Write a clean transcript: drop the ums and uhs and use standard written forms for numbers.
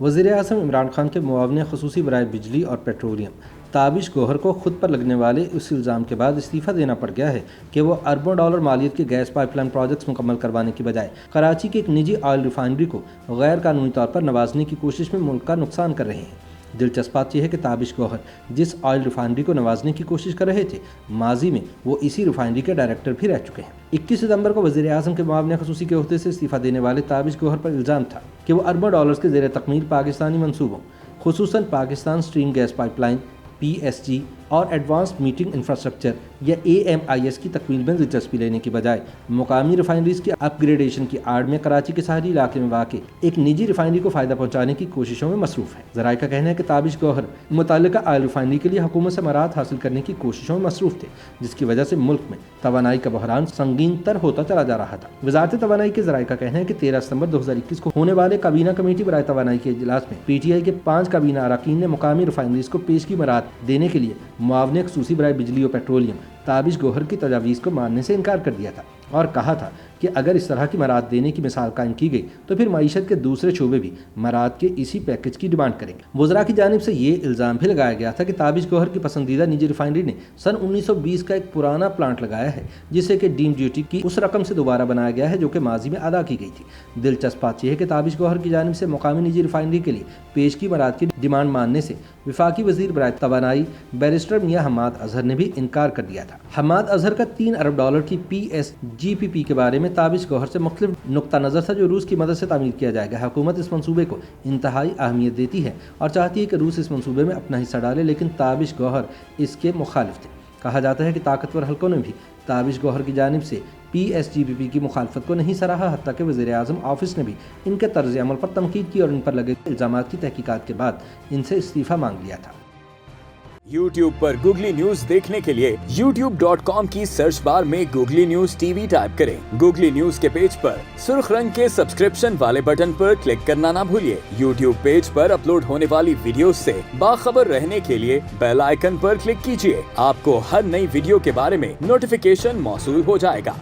وزیر اعظم عمران خان کے معاون خصوصی برائے بجلی اور پیٹرولیم تابش گوہر کو خود پر لگنے والے اس الزام کے بعد استعفیٰ دینا پڑ گیا ہے کہ وہ اربوں ڈالر مالیت کے گیس پائپ لائن پروجیکٹس مکمل کروانے کی بجائے کراچی کی ایک نجی آئل ریفائنری کو غیر قانونی طور پر نوازنے کی کوشش میں ملک کا نقصان کر رہے ہیں۔ دلچسپ بات یہ ہے کہ تابش گوہر جس آئل ریفائنری کو نوازنے کی کوشش کر رہے تھے، ماضی میں وہ اسی ریفائنری کے ڈائریکٹر بھی رہ چکے ہیں۔ 21 ستمبر کو وزیر اعظم کے معاون خصوصی کے عہدے سے استعفیٰ دینے والے تابش گوہر پر الزام تھا کہ وہ اربوں ڈالرز کے زیر تکمیل پاکستانی منصوبوں خصوصاً پاکستان اسٹریم گیس پائپ لائن PSG اور ایڈوانسڈ میٹنگ انفراسٹرکچر یا AMIS کی تکمیل میں دلچسپی لینے کی بجائے مقامی ریفائنریز کی اپ گریڈیشن کی آڑ میں کراچی کے ساحلی علاقے میں واقع ایک نجی ریفائنری کو فائدہ پہنچانے کی کوششوں میں مصروف ہے۔ ذرائع کا کہنا ہے کہ تابش گوہر متعلقہ آئل ریفائنری کے لیے حکومت سے مراعات حاصل کرنے کی کوششوں میں مصروف تھے، جس کی وجہ سے ملک میں توانائی کا بحران سنگین تر ہوتا چلا جا رہا تھا۔ وزارت توانائی کے ذرائع کا کہنا ہے کہ 13 ستمبر 2021 کو ہونے والے کابینہ کمیٹی برائے توانائی کے اجلاس میں PTI کے 5 کابینہ اراکین نے مقامی ریفائنریز کو پیشگی مراعات دینے کے لیے معاون خصوصی برائے بجلی اور پیٹرولیم تابش گوہر کی تجاویز کو ماننے سے انکار کر دیا تھا اور کہا تھا کہ اگر اس طرح کی مراعات دینے کی مثال قائم کی گئی تو پھر معیشت کے دوسرے شعبے بھی مراعات کے اسی پیکج کی ڈیمانڈ کریں گے۔ وزراء کی جانب سے یہ الزام بھی لگایا گیا تھا کہ تابش گوہر کی پسندیدہ نجی ریفائنری نے سن 1920 کا ایک پرانا پلانٹ لگایا ہے، جسے کہ ڈیم ڈیوٹی کی اس رقم سے دوبارہ بنایا گیا ہے جو کہ ماضی میں ادا کی گئی تھی۔ دلچسپ بات یہ ہے کہ تابش گوہر کی جانب سے مقامی نجی ریفائنری کے لیے پیشگی مراعات کی ڈیمانڈ ماننے سے وفاقی وزیر برائے توانائی بیرسٹر میاں حماد اظہر نے بھی انکار کر دیا تھا۔ حماد اظہر کا 3 ارب ڈالر کی PSGPP کے بارے میں تابش گوہر سے مختلف نقطہ نظر تھا جو روس کی مدد سے تعمیر کیا جائے گا۔ حکومت اس منصوبے کو انتہائی اہمیت دیتی ہے اور چاہتی ہے کہ روس اس منصوبے میں اپنا حصہ ڈالے، لیکن تابش گوہر اس کے مخالف تھے۔ کہا جاتا ہے کہ طاقتور حلقوں نے بھی تابش گوہر کی جانب سے PSGPP کی مخالفت کو نہیں سراہا، حتیٰ کہ وزیر اعظم آفس نے بھی ان کے طرز عمل پر تنقید کی اور ان پر لگے الزامات کی تحقیقات کے بعد ان سے استعفیٰ مانگ لیا تھا۔ YouTube پر گوگلی نیوز دیکھنے کے لیے youtube.com کی سرچ بار میں گوگلی نیوز TV ٹائپ کریں۔ گوگلی نیوز کے پیج پر سرخ رنگ کے سبسکرپشن والے بٹن پر کلک کرنا نہ بھولیے۔ YouTube پیج پر اپلوڈ ہونے والی ویڈیوز سے باخبر رہنے کے لیے بیل آئیکن پر کلک کیجیے۔ آپ کو ہر نئی ویڈیو کے بارے میں نوٹیفیکیشن موصول ہو جائے گا۔